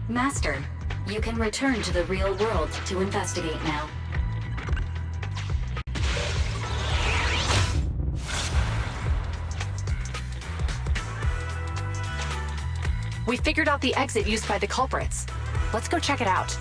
Master, you can return to the real world to investigate now. We figured out the exit used by the culprits. Let's go check it out.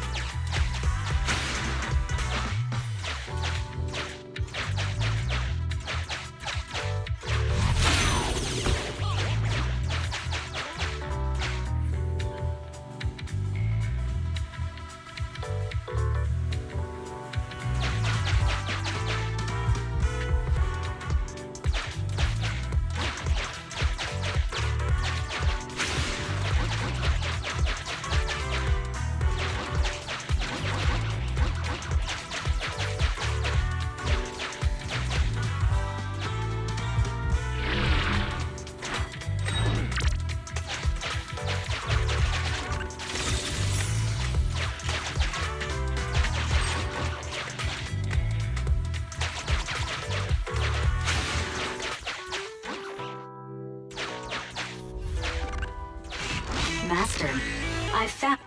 Master, I found...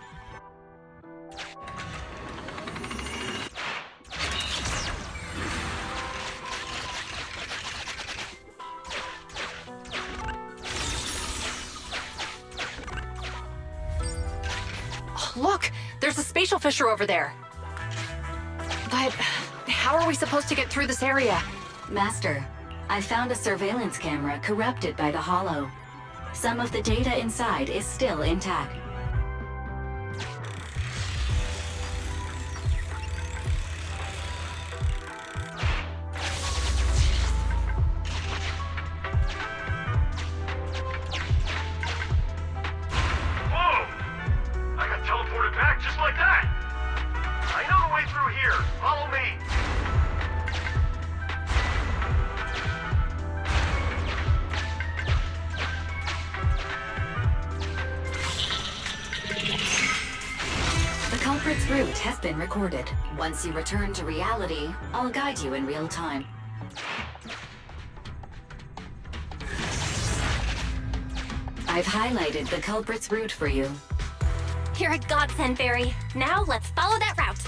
Oh, look! There's a spatial fissure over there. But how are we supposed to get through this area? Master, I found a surveillance camera corrupted by the hollow. Some of the data inside is still intact. Whoa! I got teleported back just like that! I know the way through here. Follow me. The culprit's route has been recorded. Once you return to reality, I'll guide you in real time. I've highlighted the culprit's route for you. You're a godsend, Barry. Now let's follow that route.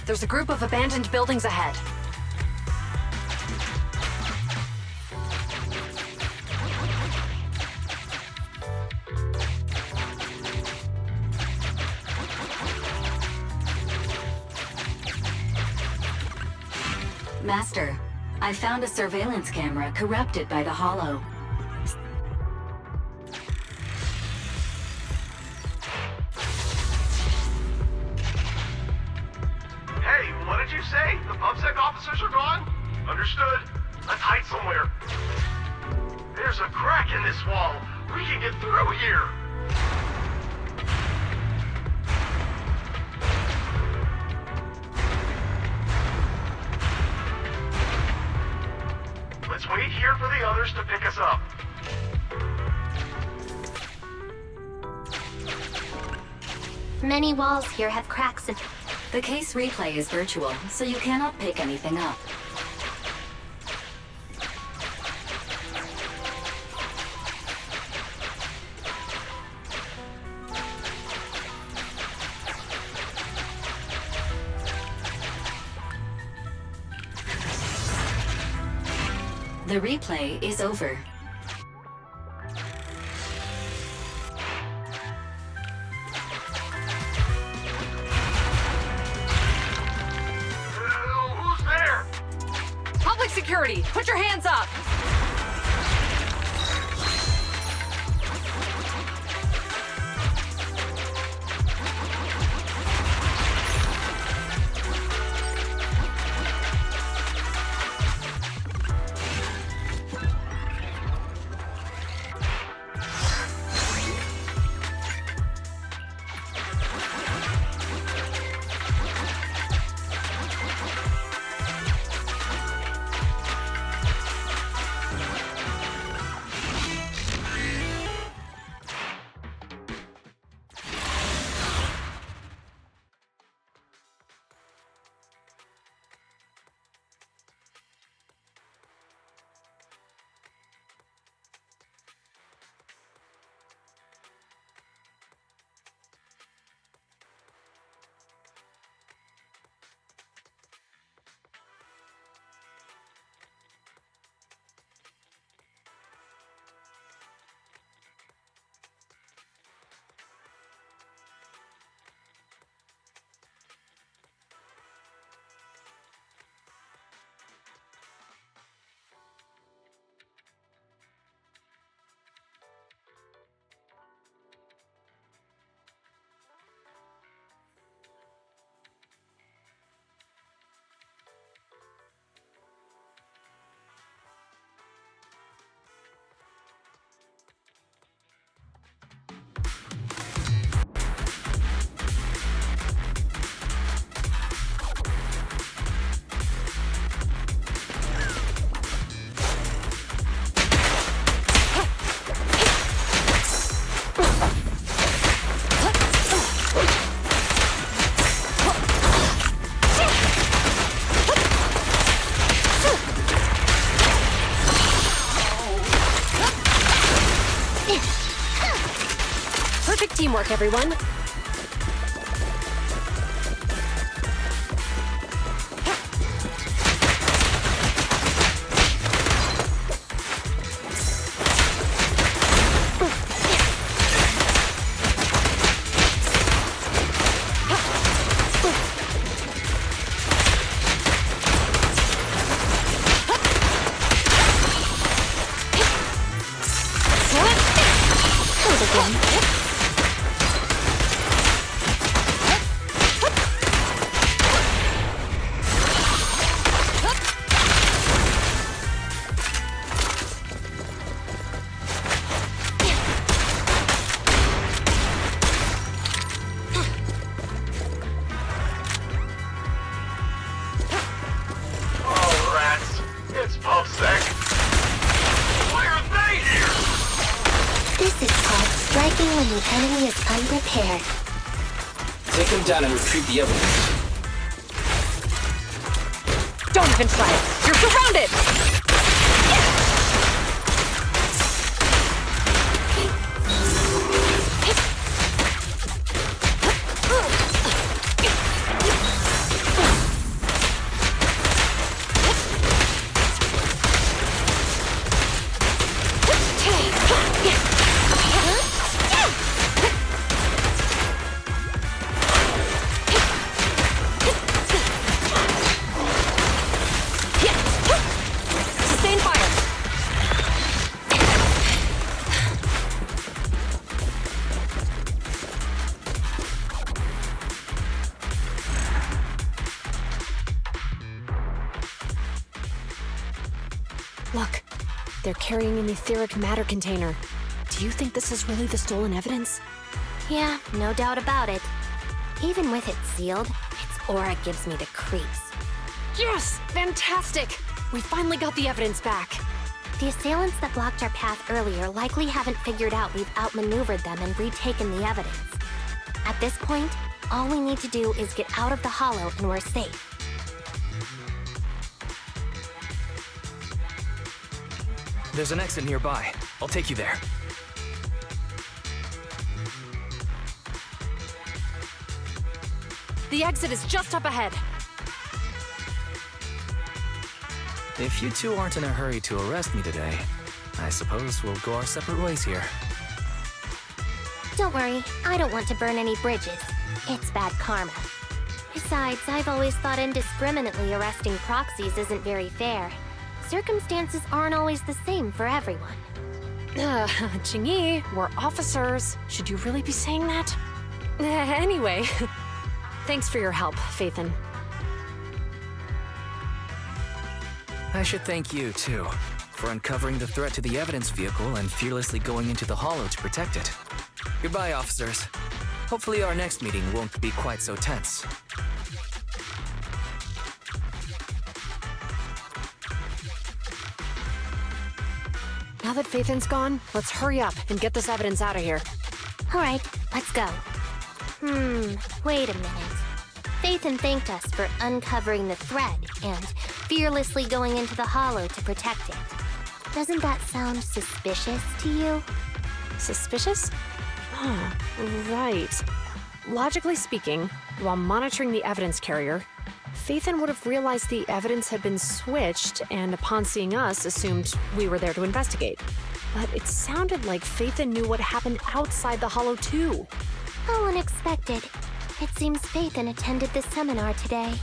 There's a group of abandoned buildings ahead. Master, I found a surveillance camera corrupted by the hollow. Hey, what did you say? The PubSec officers are gone? Understood. Let's hide somewhere. There's a crack in this wall. We can get through here. Let's wait here for the others to pick us up. Many walls here have cracks and... The case replay is virtual, so you cannot pick anything up. The replay is over. Who's there? Public security, put your hands up! back, everyone. When the enemy is unprepared. Take him down and retrieve the evidence. Don't even try it. You're surrounded! Look, they're carrying an etheric matter container. Do you think this is really the stolen evidence? Yeah, no doubt about it. Even with it sealed, its aura gives me the creeps. Yes! Fantastic! We finally got the evidence back. The assailants that blocked our path earlier likely haven't figured out we've outmaneuvered them and retaken the evidence. At this point, all we need to do is get out of the hollow and we're safe. There's an exit nearby. I'll take you there. The exit is just up ahead. If you two aren't in a hurry to arrest me today, I suppose we'll go our separate ways here. Don't worry, I don't want to burn any bridges. It's bad karma. Besides, I've always thought indiscriminately arresting proxies isn't very fair. Circumstances aren't always the same for everyone. Qingyi, we're officers. Should you really be saying that? Anyway, thanks for your help, Phaethon. I should thank you, too, for uncovering the threat to the evidence vehicle and fearlessly going into the hollow to protect it. Goodbye, officers. Hopefully our next meeting won't be quite so tense. Now that Phaethon's gone, let's hurry up and get this evidence out of here. All right, let's go. Wait a minute. Phaethon thanked us for uncovering the thread and fearlessly going into the hollow to protect it. Doesn't that sound suspicious to you? Suspicious? Oh, right. Logically speaking, while monitoring the evidence carrier, Phaethon would have realized the evidence had been switched and upon seeing us assumed we were there to investigate. But it sounded like Phaethon knew what happened outside the hollow too. How unexpected. It seems Phaethon attended this seminar today.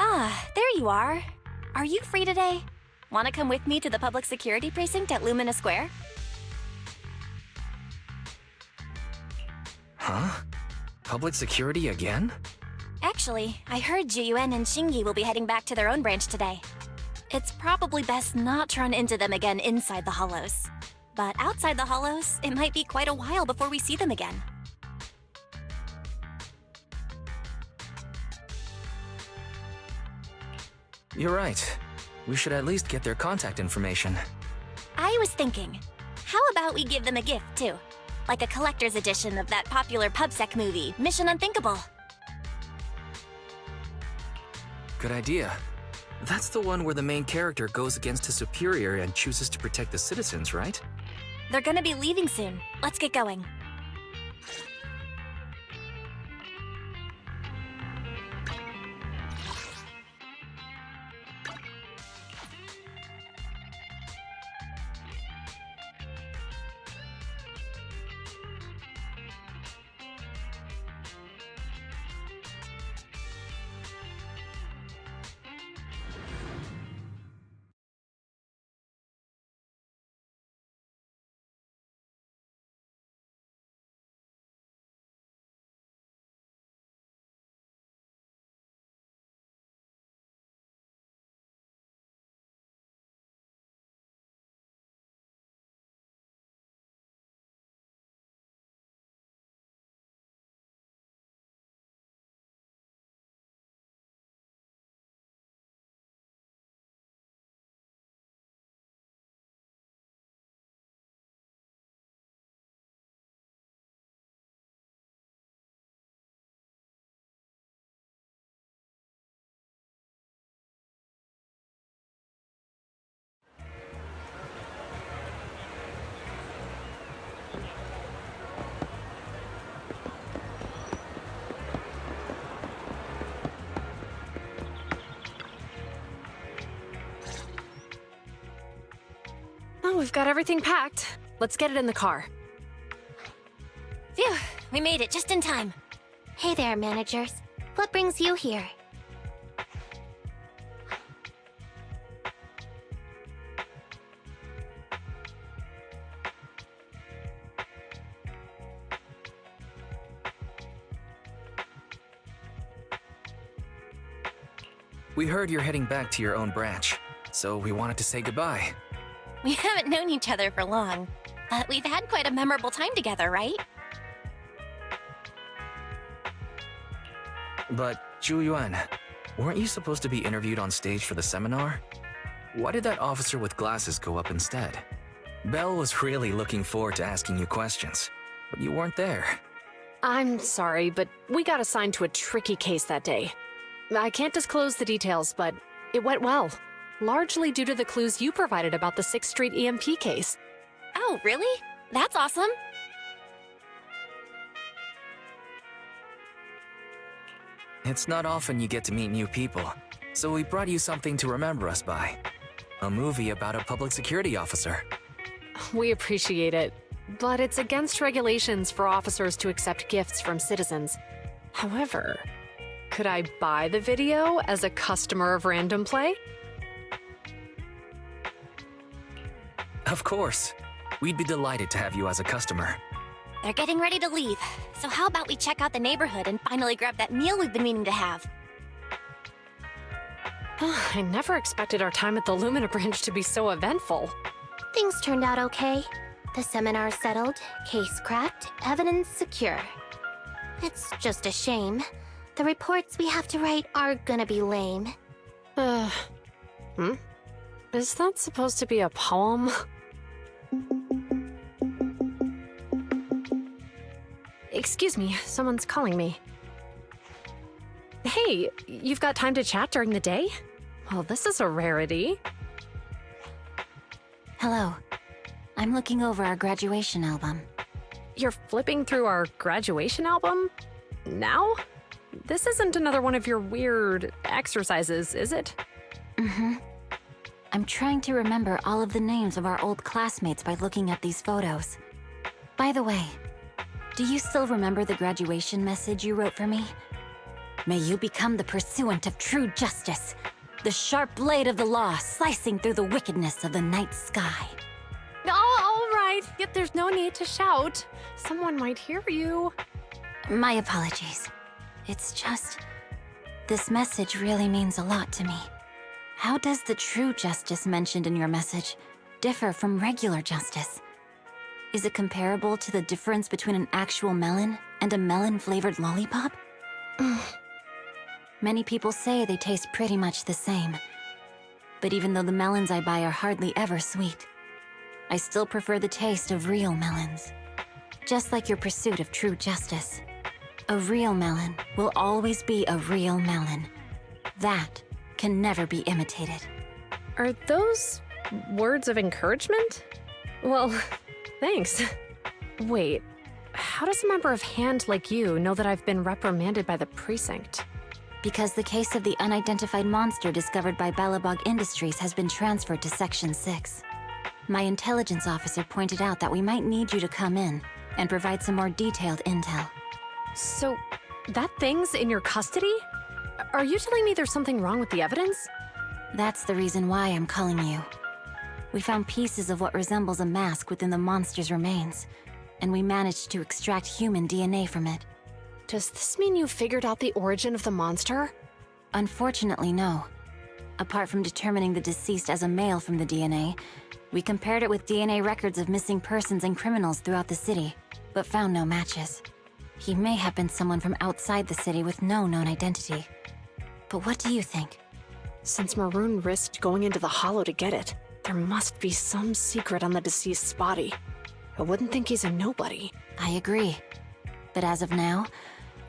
Ah, there you are. Are you free today? Want to come with me to the public security precinct at Lumina Square? Huh? Public security again? Actually, I heard Yuan and Qingyi will be heading back to their own branch today. It's probably best not to run into them again inside the hollows. But outside the hollows, it might be quite a while before we see them again. You're right. We should at least get their contact information. I was thinking, how about we give them a gift too? Like a collector's edition of that popular PubSec movie, Mission Unthinkable. Good idea. That's the one where the main character goes against his superior and chooses to protect the citizens, right? They're gonna be leaving soon. Let's get going. Oh, we've got everything packed. Let's get it in the car. Phew, we made it just in time. Hey there, managers. What brings you here? We heard you're heading back to your own branch, so we wanted to say goodbye. We haven't known each other for long, but we've had quite a memorable time together, right? But, Yuan, weren't you supposed to be interviewed on stage for the seminar? Why did that officer with glasses go up instead? Belle was really looking forward to asking you questions, but you weren't there. I'm sorry, but we got assigned to a tricky case that day. I can't disclose the details, but it went well. Largely due to the clues you provided about the 6th Street EMP case. Oh, really? That's awesome. It's not often you get to meet new people, so we brought you something to remember us by. A movie about a public security officer. We appreciate it, but it's against regulations for officers to accept gifts from citizens. However, could I buy the video as a customer of Random Play? Of course. We'd be delighted to have you as a customer. They're getting ready to leave, so how about we check out the neighborhood and finally grab that meal we've been meaning to have? I never expected our time at the Lumina branch to be so eventful. Things turned out okay. The seminar settled, case cracked, evidence secure. It's just a shame. The reports we have to write are gonna be lame. Is that supposed to be a poem? Excuse me, someone's calling me. Hey, you've got time to chat during the day? Well, this is a rarity. Hello. I'm looking over our graduation album. You're flipping through our graduation album? Now? This isn't another one of your weird exercises, is it? I'm trying to remember all of the names of our old classmates by looking at these photos. By the way, do you still remember the graduation message you wrote for me? May you become the pursuant of true justice, the sharp blade of the law slicing through the wickedness of the night sky. Oh, all right. Yet there's no need to shout. Someone might hear you. My apologies. It's just... this message really means a lot to me. How does the true justice mentioned in your message differ from regular justice? Is it comparable to the difference between an actual melon and a melon-flavored lollipop? Many people say they taste pretty much the same. But even though the melons I buy are hardly ever sweet, I still prefer the taste of real melons. Just like your pursuit of true justice. A real melon will always be a real melon. That can never be imitated. Are those words of encouragement? Well, thanks. Wait, how does a member of Hand like you know that I've been reprimanded by the precinct? Because the case of the unidentified monster discovered by Belobog Industries has been transferred to Section 6. My intelligence officer pointed out that we might need you to come in and provide some more detailed intel. So, that thing's in your custody? Are you telling me there's something wrong with the evidence? That's the reason why I'm calling you. We found pieces of what resembles a mask within the monster's remains, and we managed to extract human DNA from it. Does this mean you figured out the origin of the monster? Unfortunately, no. Apart from determining the deceased as a male from the DNA, we compared it with DNA records of missing persons and criminals throughout the city, but found no matches. He may have been someone from outside the city with no known identity. But what do you think? Since Maroon risked going into the Hollow to get it, there must be some secret on the deceased's body. I wouldn't think he's a nobody. I agree. But as of now,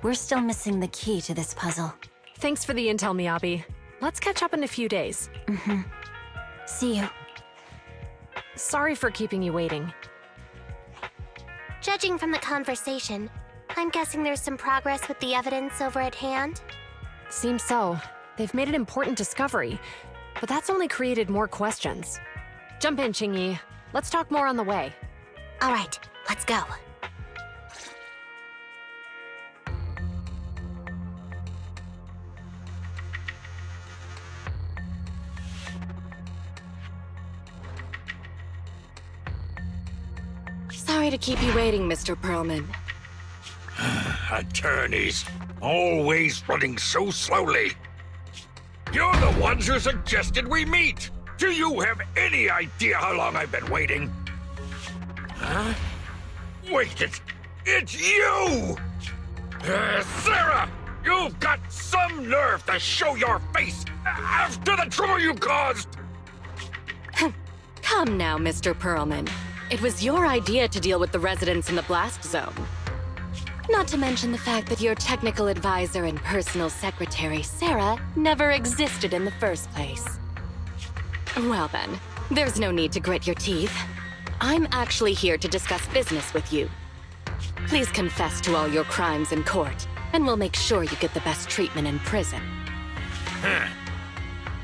we're still missing the key to this puzzle. Thanks for the intel, Miyabi. Let's catch up in a few days. See you. Sorry for keeping you waiting. Judging from the conversation, I'm guessing there's some progress with the evidence over at Hand? Seems so. They've made an important discovery, but that's only created more questions. Jump in, Qingyi. Let's talk more on the way. All right, let's go. Sorry to keep you waiting, Mr. Perlman. Attorneys, always running so slowly. You're the ones who suggested we meet. Do you have any idea how long I've been waiting? Huh? Wait, it's you! Sarah! You've got some nerve to show your face after the trouble you caused! Come now, Mr. Perlman. It was your idea to deal with the residents in the blast zone. Not to mention the fact that your technical advisor and personal secretary, Sarah, never existed in the first place. Well then, there's no need to grit your teeth. I'm actually here to discuss business with you. Please confess to all your crimes in court, and we'll make sure you get the best treatment in prison.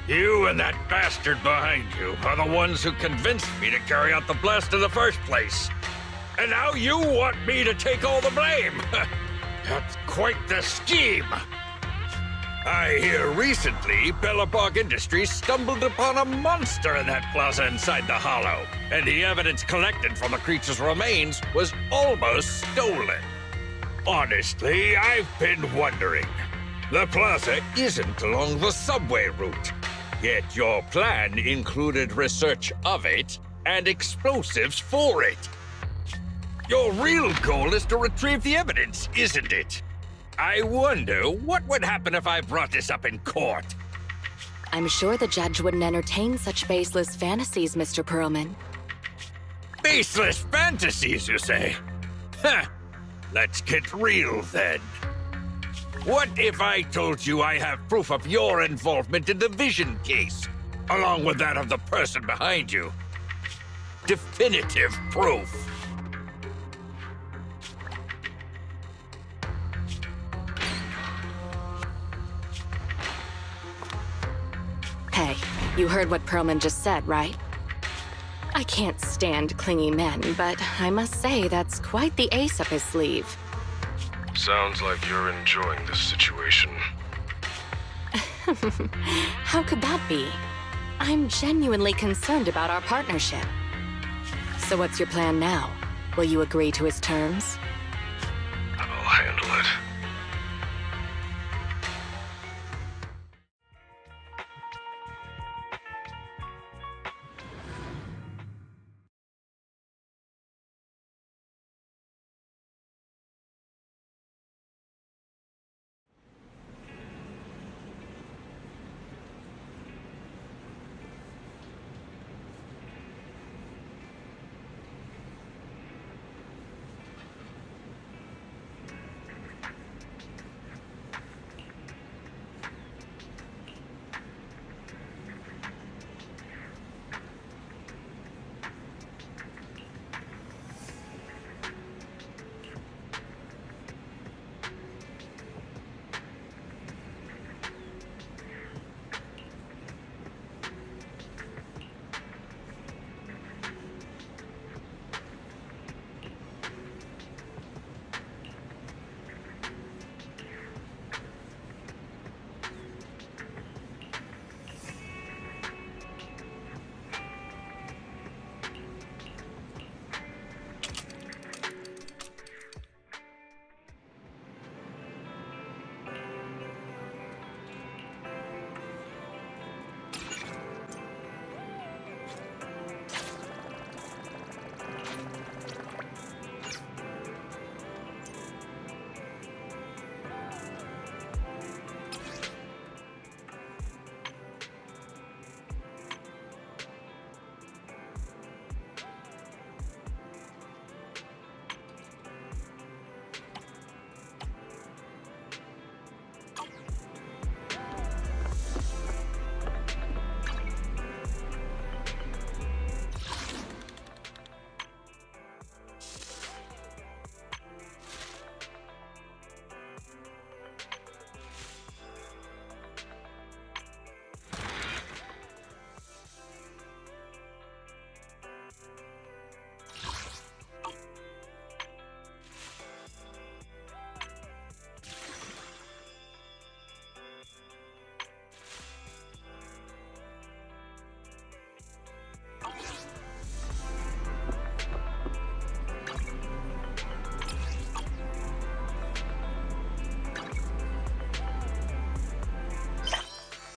You and that bastard behind you are the ones who convinced me to carry out the blast in the first place. And now you want me to take all the blame. That's quite the scheme. I hear recently Belobog Industries stumbled upon a monster in that plaza inside the Hollow, and the evidence collected from the creature's remains was almost stolen. Honestly, I've been wondering. The plaza isn't along the subway route, yet your plan included research of it and explosives for it. Your real goal is to retrieve the evidence, isn't it? I wonder what would happen if I brought this up in court. I'm sure the judge wouldn't entertain such baseless fantasies, Mr. Perlman. Baseless fantasies, you say? Huh. Let's get real then. What if I told you I have proof of your involvement in the Vision case, along with that of the person behind you? Definitive proof. Hey, you heard what Perlman just said, right? I can't stand clingy men, but I must say that's quite the ace up his sleeve. Sounds like you're enjoying this situation. How could that be? I'm genuinely concerned about our partnership. So what's your plan now? Will you agree to his terms?